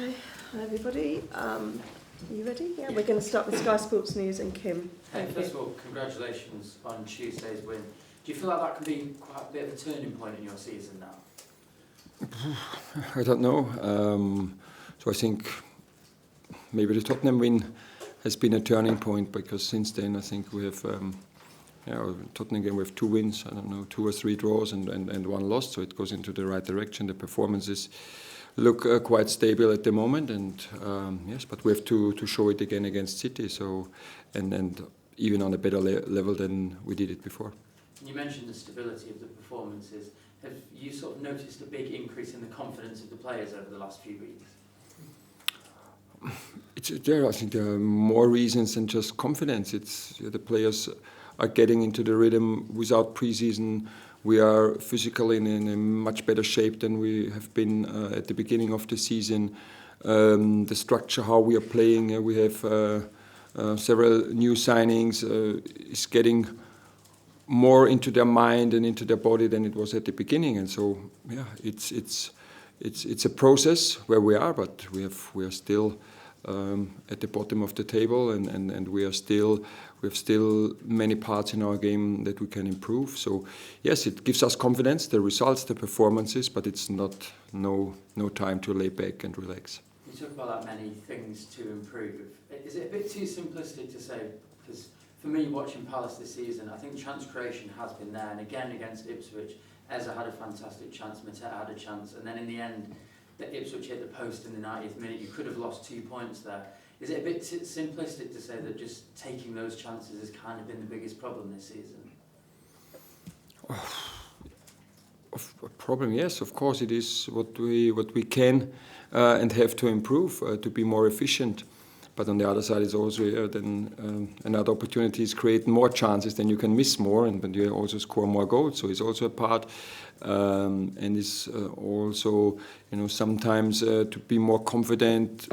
Okay, hi everybody. Are you ready? Yeah, we're going to start with Sky Sports News and Kim. Hey, first of all, congratulations on Tuesday's win. Do you feel like that can be quite a bit of a turning point in your season now? I don't know. So I think maybe the Tottenham win has been a turning point, because since then I think we have Tottenham game we have 2 wins. I don't know, 2 or 3 draws and 1 loss. So it goes into the right direction. The performances look quite stable at the moment, and yes, but we have to show it again against City. So and even on a better level than we did it before. You mentioned the stability of the performances. Have you sort of noticed a big increase in the confidence of the players over the last few weeks? I think there are more reasons than just confidence. It's the players are getting into the rhythm without pre-season. We are physically in a much better shape than we have been at the beginning of the season. The structure, how we are playing, we have several new signings, is getting more into their mind and into their body than it was at the beginning. And so, yeah, it's a process where we are, but we are still at the bottom of the table, and we have still many parts in our game that we can improve. So yes, it gives us confidence, the results, the performances, but it's no time to lay back and relax. You talk about that many things to improve. Is it a bit too simplistic to say? Because for me, watching Palace this season, I think chance creation has been there, and again against Ipswich, Eze had a fantastic chance, Mateta had a chance, and then in the end, the Ipswich hit the post in the 90th minute. You could have lost 2 points there. Is it a bit simplistic to say that just taking those chances has kind of been the biggest problem this season? A problem, yes, of course it is what we can and have to improve to be more efficient. But on the other side, it's also then another opportunity is create more chances, then you can miss more, and then you also score more goals. So it's also a part, and it's also sometimes to be more confident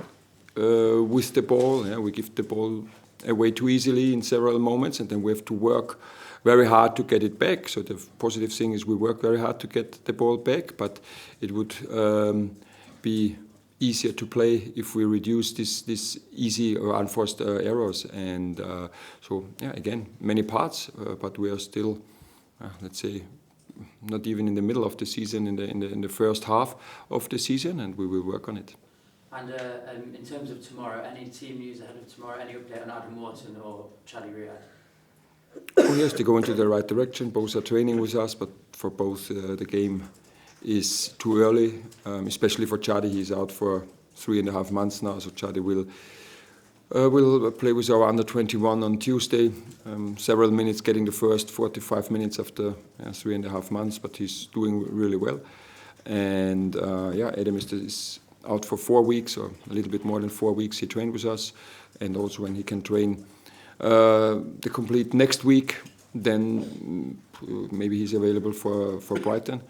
with the ball. Yeah, we give the ball away too easily in several moments, and then we have to work very hard to get it back. So the positive thing is we work very hard to get the ball back, but it would be easier to play if we reduce this easy or unforced errors. And so yeah, again, many parts, but we are still, let's say, not even in the middle of the season, in the first half of the season, and we will work on it. And in terms of tomorrow, any team news ahead of tomorrow? Any update on Adam Wharton or Chadi Riyad? Oh yes, they go into the right direction. Both are training with us, but for both the game is too early, especially for Chadi. He's out for 3.5 months now, so Chadi will play with our under-21 on Tuesday. Several minutes, getting the first 45 minutes after 3.5 months, but he's doing really well. And Adam is out for 4 weeks, or a little bit more than 4 weeks. He trained with us, and also when he can train the complete next week, then maybe he's available for Brighton.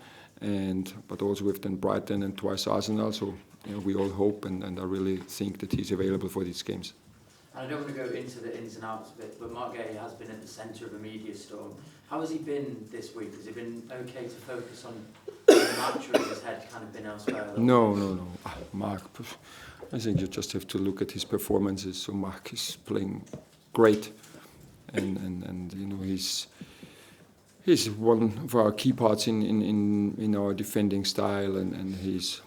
But also with then Brighton and twice Arsenal, so we all hope and I really think that he's available for these games. And I don't want to go into the ins and outs of it, but Mark Gay has been at the centre of a media storm. How has he been this week? Has he been okay to focus on the match, or has his head kind of been elsewhere? No. Mark, I think you just have to look at his performances. So Mark is playing great, and he's one of our key parts in our defending style, and he's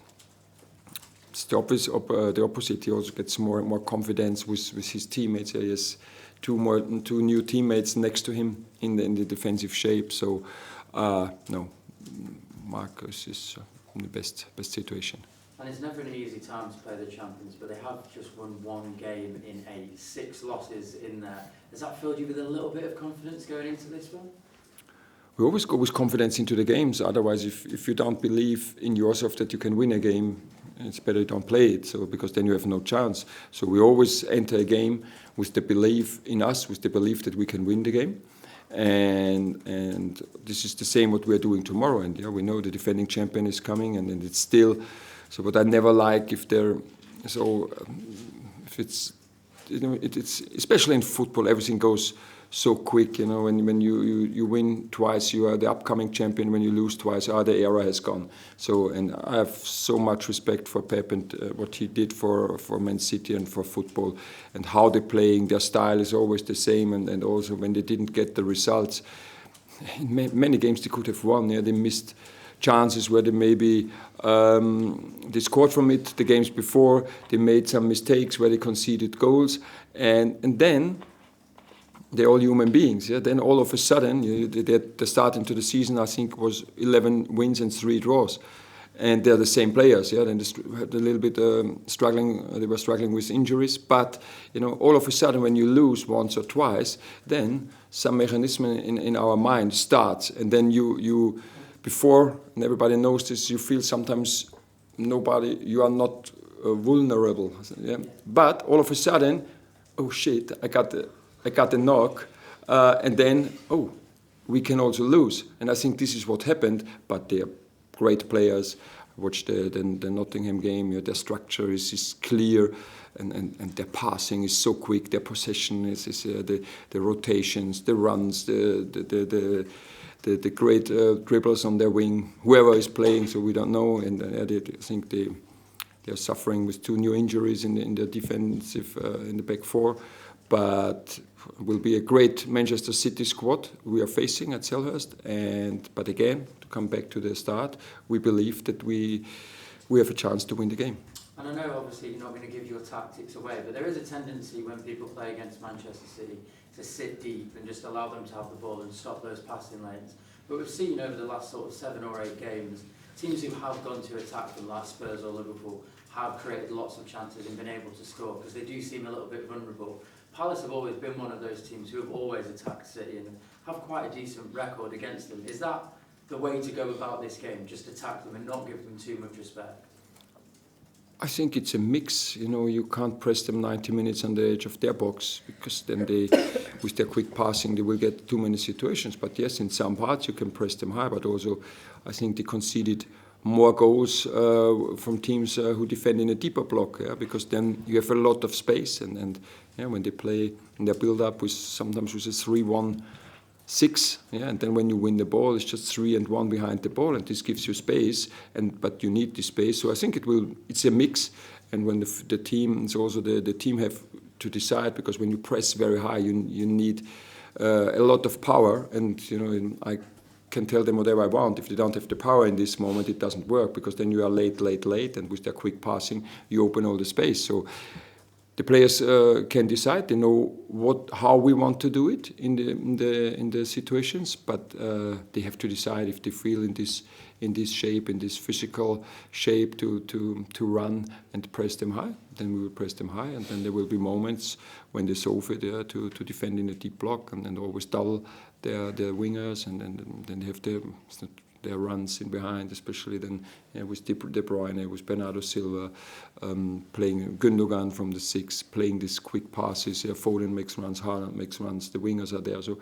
the opposite. He also gets more and more confidence with his teammates. He has two new teammates next to him in the defensive shape. So no, Marcus is in the best situation. And it's never an easy time to play the champions, but they have just won 1 game in 8, 6 losses in there. Has that filled you with a little bit of confidence going into this one? We always go with confidence into the games. Otherwise, if you don't believe in yourself that you can win a game, it's better you don't play it. So because then you have no chance. So we always enter a game with the belief in us, with the belief that we can win the game. And this is the same what we are doing tomorrow. And we know the defending champion is coming, and it's still. So what I never like if it's it's especially in football, everything goes so quick. You know, when you win twice, you are the upcoming champion. When you lose twice, the era has gone. So, and I have so much respect for Pep and what he did for Man City and for football, and how they're playing. Their style is always the same, and also when they didn't get the results, in many games they could have won. Yeah, they missed chances where they maybe they scored from it the games before. They made some mistakes where they conceded goals, and then they're all human beings. Yeah? Then all of a sudden, the start into the season, I think, was 11 wins and 3 draws. And they're the same players. Yeah, then they had a little bit struggling. They were struggling with injuries, but you know, all of a sudden, when you lose once or twice, then some mechanism in our mind starts, and then you before, and everybody knows this, you feel sometimes you are not vulnerable. Yeah? But all of a sudden, oh shit, I got the knock, and then we can also lose. And I think this is what happened. But they're great players. I watched the Nottingham game. You know, their structure is clear, and their passing is so quick. Their possession is the rotations, the runs, the great dribbles on their wing. Whoever is playing, so we don't know. And I think they're suffering with 2 new injuries in the defensive in the back 4. But will be a great Manchester City squad we are facing at Selhurst. But again, to come back to the start, we believe that we have a chance to win the game. And I know obviously you're not going to give your tactics away, but there is a tendency when people play against Manchester City to sit deep and just allow them to have the ball and stop those passing lanes. But we've seen over the last sort of 7 or 8 games, teams who have gone to attack them, like Spurs or Liverpool, have created lots of chances and been able to score, because they do seem a little bit vulnerable. Palace have always been one of those teams who have always attacked City and have quite a decent record against them. Is that the way to go about this game, just attack them and not give them too much respect? I think it's a mix. You know, you can't press them 90 minutes on the edge of their box, because then they, with their quick passing, they will get too many situations. But yes, in some parts you can press them high, but also I think they conceded more goals from teams who defend in a deeper block, because then you have a lot of space, and when they play in their build-up sometimes with a 3-1-6, and then when you win the ball, it's just 3 and 1 behind the ball, and this gives you space, but you need the space. So I think it's a mix, and when the team, it's also the team have to decide, because when you press very high, you need a lot of power, and I can tell them whatever I want. If they don't have the power in this moment, it doesn't work, because then you are late, and with their quick passing, you open all the space. So the players can decide. They know how we want to do it in the situations, but they have to decide if they feel in this shape, in this physical shape, to run and press them high. Then we will press them high, and then there will be moments when they solve it to defend in a deep block and always double their wingers, and then they have their runs in behind, especially then with De Bruyne, with Bernardo Silva, playing Gündogan from the 6, playing these quick passes. Foden makes runs, Haaland makes runs, the wingers are there. So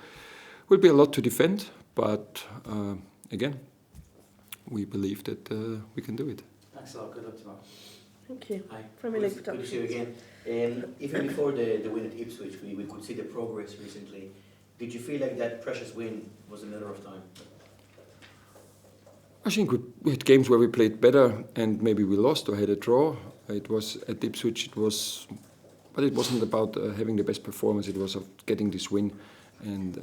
will be a lot to defend, but again, we believe that we can do it. Thanks a lot. Good luck tomorrow. Thank you. Hi. Premier League Good to see you again. Even before the win at Ipswich, we could see the progress recently. Did you feel like that precious win was a matter of time? I think we had games where we played better and maybe we lost or had a draw. It was at Ipswich, but it wasn't about having the best performance. It was of getting this win and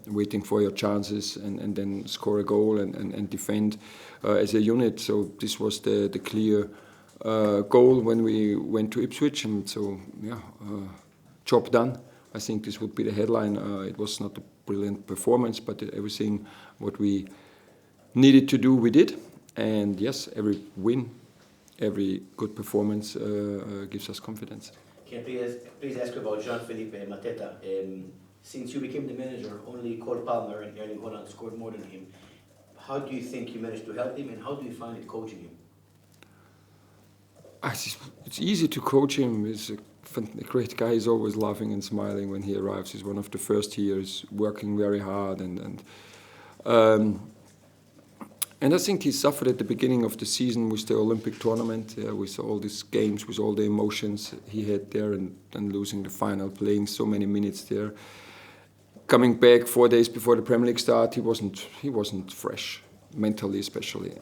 waiting for your chances and then score a goal and defend as a unit. So this was the clear goal when we went to Ipswich, and so job done. I think this would be the headline. It was not a brilliant performance, but everything what we needed to do, we did. And yes, every win, every good performance gives us confidence. Can I please ask about Jean-Philippe Mateta? Since you became the manager, only Cole Palmer and Erling Haaland scored more than him. How do you think you managed to help him, and how do you find it coaching him? It's easy to coach him. He's a great guy. He's always laughing and smiling when he arrives. He's one of the first here. He's working very hard, and I think he suffered at the beginning of the season with the Olympic tournament, with all these games, with all the emotions he had there, and losing the final, playing so many minutes there. coming back 4 days before the Premier League start, he wasn't fresh, mentally especially.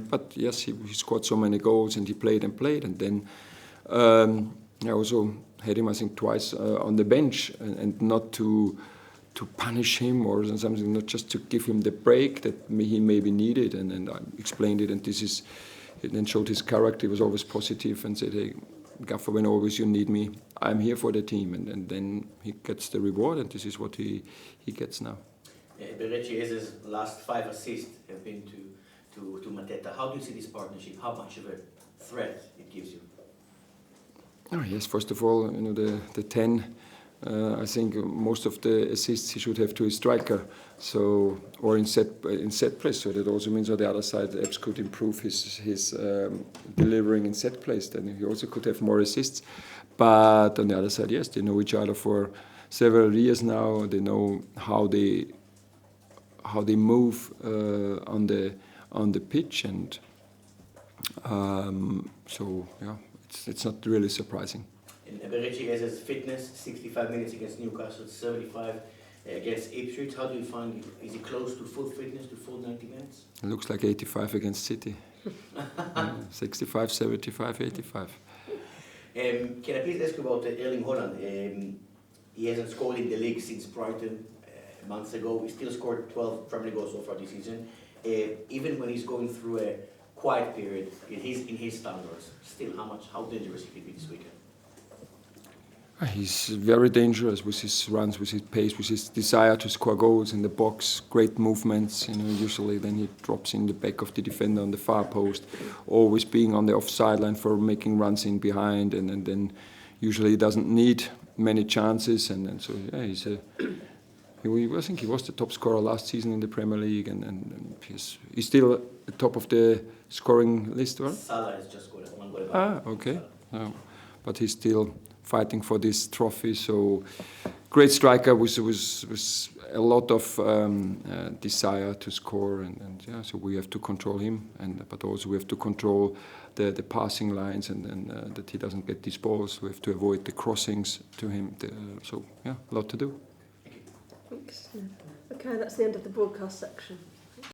But yes, he scored so many goals and he played, and then I also had him, I think, twice on the bench, and not to punish him or something, not just to give him the break that he maybe needed, and I explained it, and it then showed his character. He was always positive and said, hey, Gaffer, when always you need me, I'm here for the team, and then he gets the reward, and this is what he gets now. Beretchi's last 5 assists have been to Mateta. How do you see this partnership? How much of a threat it gives you? Oh, yes, first of all, the 10. I think most of the assists he should have to his striker, or in set play. So that also means on the other side, Epps could improve his delivering in set plays. Then he also could have more assists. But on the other side, yes, they know each other for several years now. They know how they move on the pitch, and so yeah, it's not really surprising. Beretchi has his fitness, 65 minutes against Newcastle, 75 against Ipswich. How do you find it? Is he close to full fitness, to full 90 minutes? It looks like 85 against City. 65, 75, 85. Can I please ask you about Erling Haaland? He hasn't scored in the league since Brighton months ago. He still scored 12 Premier League goals so far this season. Even when he's going through a quiet period in his standards, still how dangerous he could be this weekend? He's very dangerous with his runs, with his pace, with his desire to score goals in the box, great movements. Usually then he drops in the back of the defender on the far post, always being on the offside line for making runs in behind, and then usually he doesn't need many chances, and so yeah, I think he was the top scorer last season in the Premier League, and he's still at the top of the scoring list, right? Salah has just scored 1 goal. Okay. But he's still fighting for this trophy, so great striker with a lot of desire to score, and yeah, so we have to control him, but also we have to control the passing lines, and that he doesn't get these balls. We have to avoid the crossings to him. So yeah, a lot to do. Thanks. Okay, that's the end of the broadcast section.